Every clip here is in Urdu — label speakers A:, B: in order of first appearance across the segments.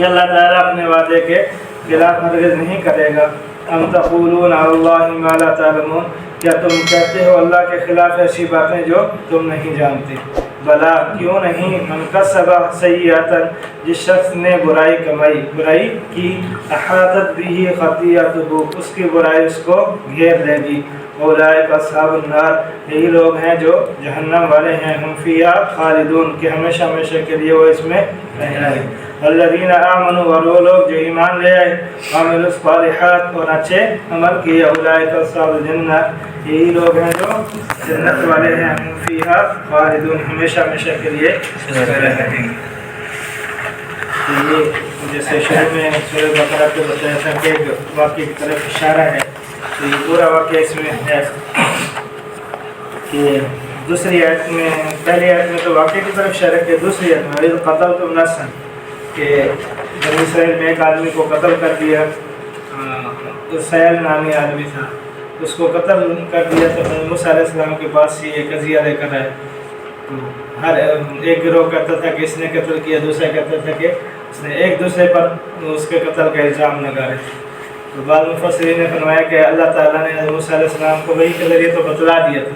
A: کہ اللہ تعالیٰ اپنے وعدے کے خلاف ہرگز نہیں کرے گا۔ ام تقولون علی اللہ ما لا تعلمون، کیا تم کہتے ہو اللہ کے خلاف ایسی باتیں جو تم نہیں جانتے؟ بلا کیوں نہیں، من کسب سیئۃ، جس شخص نے برائی کمائی، برائی کی، احاطت بہ خطیئتہ، اس کی برائی اس کو گھیر لے گی، اولئک اصحاب النار، یہی لوگ ہیں جو جہنم والے ہیں، ہم فیہا خالدون، کہ ہمیشہ ہمیشہ کے لیے وہ اس میں رہنا ہے۔ الذین آمنوا، اور وہ لوگ جو ایمان لے آئے، عملوا الصالحات، اور اچھے عمل کیے، اولئک اصحاب الجنہ، یہی لوگ ہیں جو جنت والے ہیں، ہم فیہا خالدون، ہمیشہ ہمیشہ کے لیے رہیں گے۔ یہ جیسے شروع میں سورہ بقرہ کو بتایا تھا کہ ایک واقعے کی طرف اشارہ ہے، تو یہ پورا واقعہ اس میں ہے کہ دوسری آیت میں، پہلی آیت میں تو واقعے کی طرف اشارہ کیا، دوسری آیت میں قتلتم نفسا، کہ بنی اسرائیل میں ایک آدمی کو قتل کر دیا، سہیل نامی آدمی تھا، اس کو قتل کر دیا، تو موسیٰ علیہ السلام کے پاس یہ قضیہ لے کر آئے، تو ہر ایک گروہ کہتا تھا کہ اس نے قتل کیا، دوسرا کہتا تھا کہ اس نے، ایک دوسرے پر اس کے قتل کا الزام لگا رہے تھے۔ تو بعض مفسرین نے فرمایا کہ اللہ تعالیٰ نے موسیٰ علیہ السلام کو وحی کے ذریعے تو بتلا دیا تھا،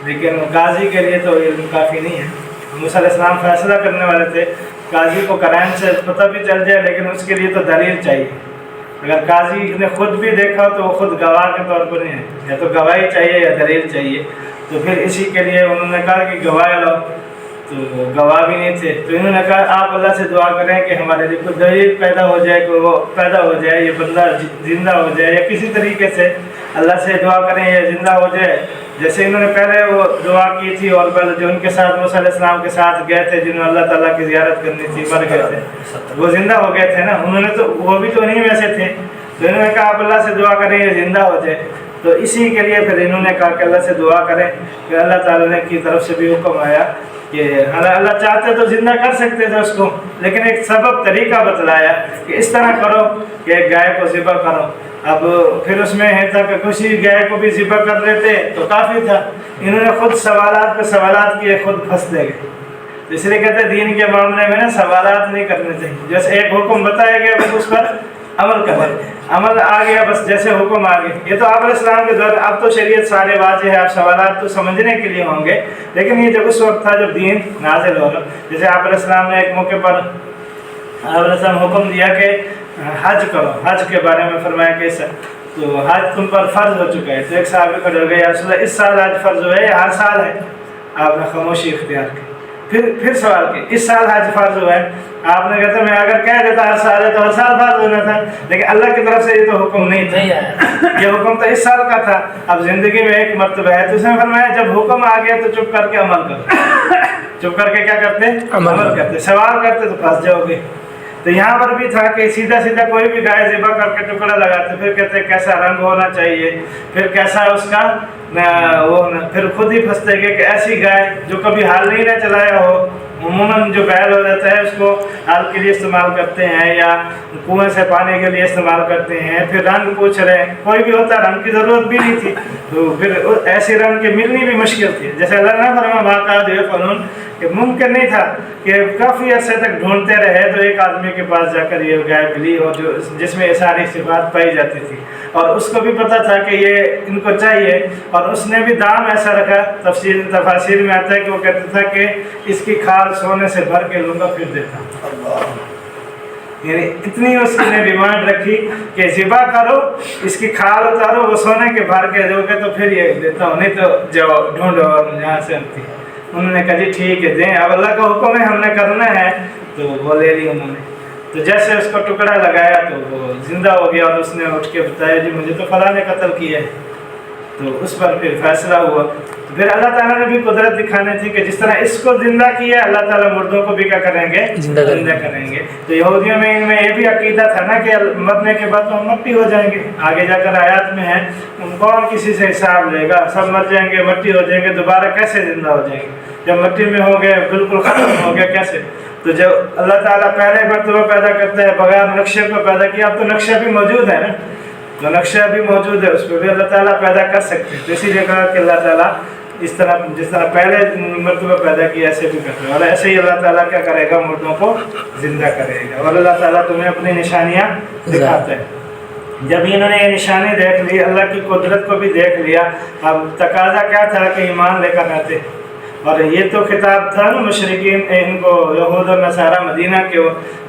A: لیکن قاضی کے لیے تو علم کافی نہیں ہے۔ موسیٰ علیہ السلام فیصلہ کرنے والے تھے، قاضی کو قرائن سے پتہ بھی چل جائے، لیکن اس کے لیے تو دلیل چاہیے۔ اگر قاضی نے خود بھی دیکھا تو وہ خود گواہ کے طور پر نہیں ہے، یا تو گواہی چاہیے یا دلیل چاہیے، تو پھر اسی کے لیے انہوں نے کہا کہ گواہ لاؤ، تو گواہ بھی نہیں تھے، تو انہوں نے کہا آپ اللہ سے دعا کریں کہ ہمارے لیے کوئی دلیل پیدا ہو جائے، کوئی وہ پیدا ہو جائے، یہ بندہ زندہ ہو جائے، یا کسی طریقے سے اللہ سے دعا کریں یہ زندہ ہو جائے، جیسے انہوں نے پہلے وہ دعا کی تھی، اور پہلے جو ان کے ساتھ موسیٰ علیہ السلام کے ساتھ گئے تھے، جنہوں نے اللہ تعالیٰ کی زیارت کرنی تھی، مر گئے تھے، وہ زندہ ہو گئے تھے نا، انہوں نے تو وہ بھی تو نہیں ویسے تھے، تو انہوں نے کہا آپ اللہ سے دعا کریں یہ زندہ ہو جائے، تو اسی کے لیے پھر انہوں نے کہا کہ اللہ سے دعا کریں، کہ اللہ تعالیٰ نے کی طرف سے بھی حکم آیا کہ اللہ چاہتے تو زندہ کر سکتے تھے اس کو، لیکن ایک سبب طریقہ بتلایا کہ اس طرح کرو کہ ایک گائے کو ذبح کرو۔ اب پھر اس میں ہے تھا کہ کسی گائے کو بھی ذبح کر لیتے تو کافی تھا، انہوں نے خود سوالات پہ سوالات کیے، خود پھنستے گئے۔ اس لیے کہتے ہیں دین کے معاملے میں نا سوالات نہیں کرنے چاہیے، جیسے ایک حکم بتایا گیا بس اس پر عمل کریں، عمل آ گیا بس جیسے حکم آ گیا۔ یہ تو آپ علیہ السلام کے دور، اب تو شریعت سارے واضح ہے، آپ سوالات تو سمجھنے کے لیے ہوں گے، لیکن یہ جب اس وقت تھا جب دین نازل ہو رہا، جیسے آپ علیہ السلام نے ایک موقع پر آپ علیہ السلام حکم دیا کہ حج کرو، حج کے بارے میں فرمایا کہ تو حج تم پر فرض ہو چکا ہے، تو ایک صحابی کھڑے ہو گئے، یا رسول اللہ اس سال حج فرض ہوا ہے یا ہر سال ہے؟ آپ نے خاموشی اختیار کی، پھر سوال کی اس سال حج فرض ہوا ہے؟ آپ نے کہتے میں اگر کہہ دیتا ہر سال ہے تو ہر سال فرض ہونا تھا، لیکن اللہ کی طرف سے یہ تو حکم نہیں تھا، یہ حکم تو اس سال کا تھا، اب زندگی میں ایک مرتبہ ہے، تو اس نے فرمایا جب حکم آ گیا تو چپ کر کے عمل کرو، چپ کر کے کیا کرتے؟ عمل کرتے، سوال کرتے تو پھنس جاؤ گے۔ تو یہاں پر بھی تھا کہ سیدھا سیدھا کوئی بھی گائے ذبح کر کے ٹکڑا لگاتے، پھر کہتے کیسا رنگ ہونا چاہیے، پھر کیسا اس کا وہ، پھر خود ہی پھنستے گئے کہ ایسی گائے جو کبھی ہال نہیں نہ چلایا ہو، عموماً جو بیل ہو جاتا ہے اس کو ہال کے لیے استعمال کرتے ہیں یا کنویں سے پانی کے لیے استعمال کرتے ہیں، پھر رنگ پوچھ رہے ہیں، کوئی بھی ہوتا رنگ کی ضرورت بھی نہیں تھی، تو پھر ایسے رنگ کی ملنی بھی مشکل تھی، جیسے اللہ نے فرمایا واقعہ جو قانون کہ ممکن نہیں تھا کہ کافی عرصے تک ڈھونڈتے رہے تو ایک آدمی کے پاس جا کر یہ گائے ملی، اور جو جس میں یہ ساری صفات پائی جاتی تھی، اور اس کو بھی پتہ تھا کہ یہ ان کو چاہیے، اور اس نے بھی دام ایسا رکھا، تفاسیر میں آتا ہے کہ وہ کہتا تھا کہ اس کی کھال سونے سے بھر کے لوں گا پھر دیتا ہوں، یعنی اتنی اس نے ڈیمانڈ رکھی کہ ذبح کرو، اس کی کھال اتارو، وہ سونے کے بھر کے دو گے تو پھر یہ دیتا ہوں، نہیں تو جاؤ ڈھونڈو جہاں سے تھی۔ انہوں نے کہا جی ٹھیک ہے دیں، اب اللہ کا حکم ہے ہم نے کرنا ہے، تو وہ لے لی انہوں نے، تو جیسے اس کو ٹکڑا لگایا تو وہ زندہ ہو گیا، اور اس نے اٹھ کے بتایا جی مجھے تو فلاں نے قتل کیا ہے، تو اس پر پھر فیصلہ ہوا۔ پھر اللہ تعالیٰ نے بھی قدرت دکھانی تھی کہ جس طرح اس کو زندہ کیا، اللہ تعالیٰ مردوں کو بھی کیا کریں گے؟ زندہ کریں گے۔ تو یہودیوں میں ان میں یہ بھی عقیدہ تھا نا کہ مرنے کے بعد تو ہم مٹی ہو جائیں گے، آگے جا کر آیات میں ہے کون کسی سے حساب لے گا، سب مر جائیں گے، مٹی ہو جائیں گے، دوبارہ کیسے زندہ ہو جائیں گے؟ جب مٹی میں ہو گئے بالکل ختم ہو گیا کیسے؟ تو جب اللہ تعالیٰ پہلے مرتبہ پیدا کرتا ہے بغیر نقشے کو پیدا کیا، اب تو نقشہ بھی موجود ہے نا، تو نقشہ بھی موجود ہے، اس پہ بھی اللہ تعالیٰ پیدا کر سکتے ہیں، تو اسی لیے کہا کہ اللہ تعالیٰ اس طرح جس طرح پہلے مرتبہ پیدا کیا ایسے بھی کرتے ہیں، اور ایسے ہی اللہ تعالیٰ کیا کرے گا، مردوں کو زندہ کرے گا، اور اللہ تعالیٰ تمہیں اپنی نشانیاں دکھاتے ہیں۔ جب انہوں نے یہ نشانی دیکھ لی، اللہ کی قدرت کو بھی دیکھ لیا، اب تقاضا کیا تھا کہ ایمان لے کر رہتے، اور یہ تو خطاب تھا نا مشرکین ان کو، یہود اور نصارہ مدینہ کے،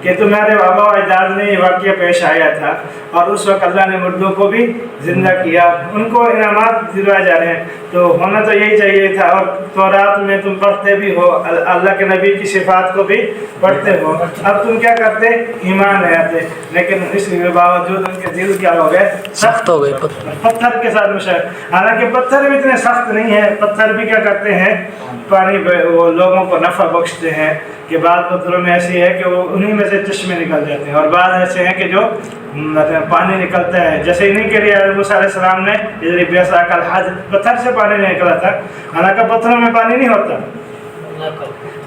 A: کہ تمہارے آبا و اجداد میں یہ واقعہ پیش آیا تھا، اور اس وقت اللہ نے مردوں کو بھی زندہ کیا، ان کو انعامات دلوائے جا رہے ہیں، تو ہونا تو یہی چاہیے تھا۔ اور تورات میں تم پڑھتے بھی ہو، اللہ کے نبی کی صفات کو بھی پڑھتے ہو، اب تم کیا کرتے، ایمان لے آتے، لیکن اس کے باوجود ان کے دل کیا ہو گئے، سخت ہو گئے، پتھر کے ساتھ مشابہ۔ حالانکہ پتھر بھی اتنے سخت نہیں ہیں، پتھر بھی کیا کرتے ہیں، پانی وہ لوگوں کو نفع بخشتے ہیں، کہ بعض پتھروں میں ایسی ہے کہ وہ انہی میں سے چشمے نکل جاتے ہیں، اور بعض ایسے ہیں کہ جو پانی نکلتا ہے، جیسے انہی کے لیے موسیٰ علیہ السلام نے اضرب بعصاک الحجر، پتھر سے پانی نہیں نکلا تھا، حالانکہ پتھروں میں پانی نہیں ہوتا،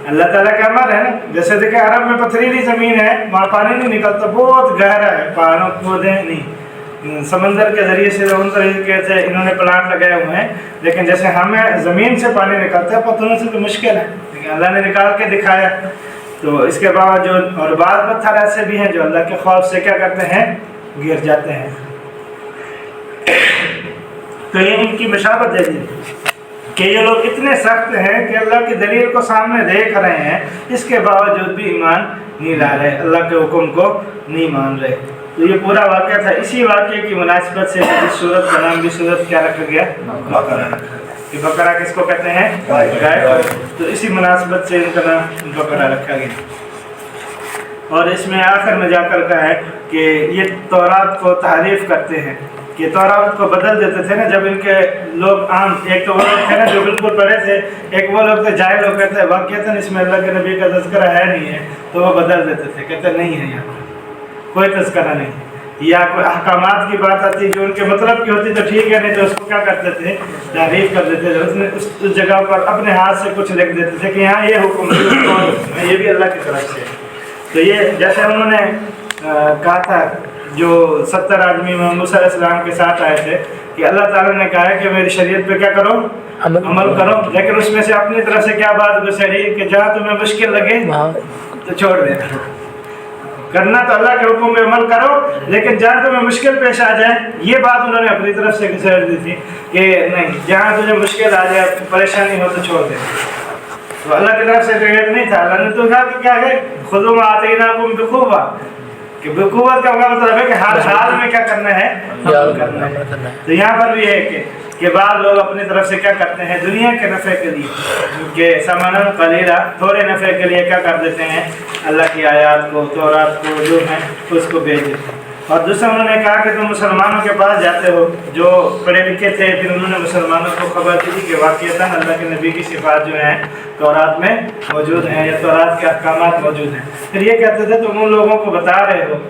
A: اللہ تعالیٰ کا امر ہے نا۔ جیسے دیکھیں عرب میں پتھریلی زمین ہے، وہاں پانی نہیں نکلتا، بہت گہرا ہے، پہاڑوں پودے نہیں، سمندر کے ذریعے سے ان طریقے سے انہوں نے پلانٹ لگائے ہوئے ہیں، لیکن جیسے ہمیں زمین سے پانی نکلتا ہے، پتھروں سے تو مشکل ہے، لیکن اللہ نے نکال کے دکھایا۔ تو اس کے باوجود، اور بعض پتھر ایسے بھی ہیں جو اللہ کے خوف سے کیا کرتے ہیں، گر جاتے ہیں۔ تو یہ ان کی بشارت دے دی کہ یہ لوگ اتنے سخت ہیں کہ اللہ کی دلیل کو سامنے دیکھ رہے ہیں، اس کے باوجود بھی ایمان نہیں لا رہے، اللہ کے حکم کو نہیں مان رہے۔ تو یہ پورا واقعہ تھا، اسی واقعے کی مناسبت سے اس سورت کا نام بھی سورت کیا رکھا گیا، بقرہ۔ کہ بقرہ کس کو کہتے ہیں، گائے، تو اسی مناسبت سے ان کا نام بقرہ رکھا گیا۔ اور اس میں آخر میں جا کر کہا ہے کہ یہ تورات کو تحریف کرتے ہیں، کہ تورات کو بدل دیتے تھے نا، جب ان کے لوگ عام، ایک تو وہ لوگ تھے نا جو بالکل پڑھے تھے، ایک وہ لوگ تھے جاہل لوگ، کہتے ہیں واقعتاً اس میں اللہ کے نبی کا تذکرہ ہے نہیں ہے، تو وہ بدل دیتے تھے، کہتے نہیں ہے یہاں کوئی تذکرہ نہیں، یا کوئی احکامات کی بات آتی جو ان کے مطلب کی ہوتی تو ٹھیک ہے، نہیں تو اس کو کیا کرتے تھے، تحریف کر دیتے تھے، اس جگہ پر اپنے ہاتھ سے کچھ لکھ دیتے تھے کہ یہاں یہ حکم ہے، یہ بھی اللہ کی طرف سے۔ تو یہ جیسے انہوں نے کہا تھا جو 70 آدمی موسیٰ علیہ السلام کے ساتھ آئے تھے کہ اللہ تعالیٰ نے کہا ہے کہ میری شریعت پہ کیا کرو، عمل کرو، لیکن اس میں سے اپنی طرف سے کیا بات گزری کہ جہاں تمہیں مشکل لگے تو چھوڑ دینا، کرنا تو اللہ کے حکم میں عمل کرو، لیکن جہاں تمہیں مشکل پیش آ جائے، یہ بات انہوں نے اپنی طرف سے گزر دی تھی کہ نہیں، جہاں تجھے مشکل آ جائے، پریشانی ہو تو چھوڑ دے۔ تو اللہ کی طرف سے ٹریٹ نہیں تھا، اللہ نے تو کہا کہ کیا ہے، خذوا ما آتیناکم بقوۃ، کہ بقوت کا مطلب ہے کہ ہر حال میں کیا کرنا ہے، کرنا ہے۔ تو یہاں پر بھی ہے کہ بعض لوگ اپنی طرف سے کیا کرتے ہیں، دنیا کے نفع کے لیے، کہ ثمنا قلیلا، تھوڑے نفع کے لیے کیا کر دیتے ہیں، اللہ کی آیات کو، تورات کو جو ہے اس کو بیچ دیتے ہیں۔ اور دوسرا انہوں نے کہا کہ تم مسلمانوں کے پاس جاتے ہو جو پڑھے لکھے تھے، پھر انہوں نے مسلمانوں کو خبر دی کہ واقعتاً اللہ کے نبی کی صفات جو ہیں تورات میں موجود ہیں، یا تورات کے احکامات موجود ہیں۔ پھر یہ کہتے تھے تم ان لوگوں کو بتا رہے ہو،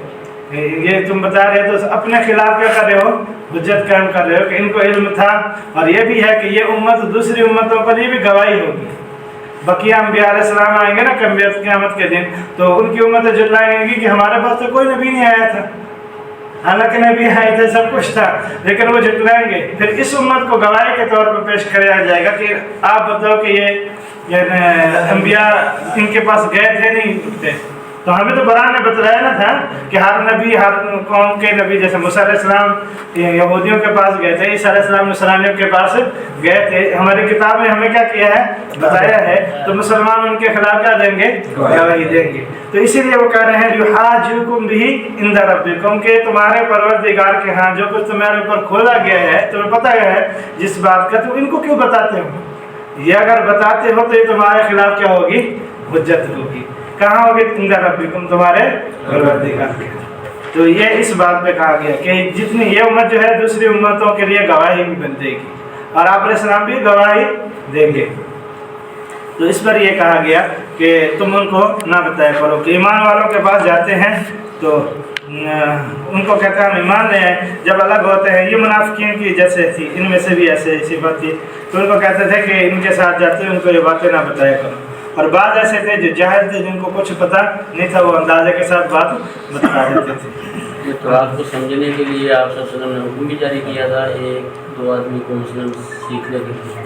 A: یہ تم بتا رہے ہو تو اپنے خلاف کیا کر رہے ہو، حجت قائم کر رہے ہو کہ ان کو علم تھا، اور یہ بھی ہے کہ یہ امت دوسری امتوں پر یہ بھی گواہی ہوگی۔ بقیہ انبیاء علیہ السلام آئیں گے نا قیامت کے دن، تو ان کی امتیں جھٹلائیں گی کہ ہمارے پاس تو کوئی نبی نہیں آیا تھا، حالانکہ نبی آئے تھے، سب کچھ تھا، لیکن وہ جھٹلائیں گے۔ پھر اس امت کو گواہی کے طور پر پیش کرایا جائے گا کہ آپ بتاؤ کہ یہ انبیاء ان کے پاس گئے تھے نہیں تھے۔ تو ہمیں تو قرآن نے بتلایا نہ تھا کہ ہر نبی ہر قوم کے نبی، جیسے موسیٰ علیہ السلام یہودیوں کے پاس گئے تھے، عیسیٰ علیہ السلام نصرانیوں کے پاس گئے تھے، ہماری کتاب میں ہمیں کیا کیا ہے، بتایا ہے۔ تو مسلمان ان کے خلاف کیا دیں گے، گواہی دیں گے۔ تو اسی لیے وہ کہہ رہے ہیں یحاجوکم بہ عند ربکم، کہ تمہارے پروردگار کے ہاں جو کچھ تمہارے اوپر کھولا گیا ہے، تمہیں پتہ ہے جس بات کا، تو ان کو کیوں بتاتے ہو؟ یہ اگر بتاتے ہو تو یہ تمہارے خلاف کیا ہوگی، حجت ہوگی۔ کہاں ہوگی، عند ربکم، تمہارے پروردگار کے۔ تو یہ اس بات پہ کہا گیا کہ جتنی یہ امت جو ہے دوسری امتوں کے لیے گواہی بھی بن جائے گی، اور آپ علیہ السلام بھی گواہی دیں گے۔ تو اس پر یہ کہا گیا کہ تم ان کو نہ بتایا کرو، کہ ایمان والوں کے پاس جاتے ہیں تو ان کو کہتے ہیں ہم ایمان لے ہیں، جب الگ ہوتے ہیں، یہ منافقین کی جیسے تھی، ان میں سے بھی ایسے صفت تھی، تو ان کو کہتے تھے کہ ان کے ساتھ جاتے ہیں ان کو یہ باتیں نہ بتایا کرو۔ اور بعض ایسے تھے جو جاہل تھے، جن کو کچھ پتہ نہیں تھا، وہ اندازے کے ساتھ بات بتا دیتے تھے۔
B: یہ تو آپ کو سمجھنے کے لیے آپ صلی اللہ علیہ وسلم نے حکم بھی جاری کیا تھا ایک دو آدمی کو مسلم سیکھنے کے لیے،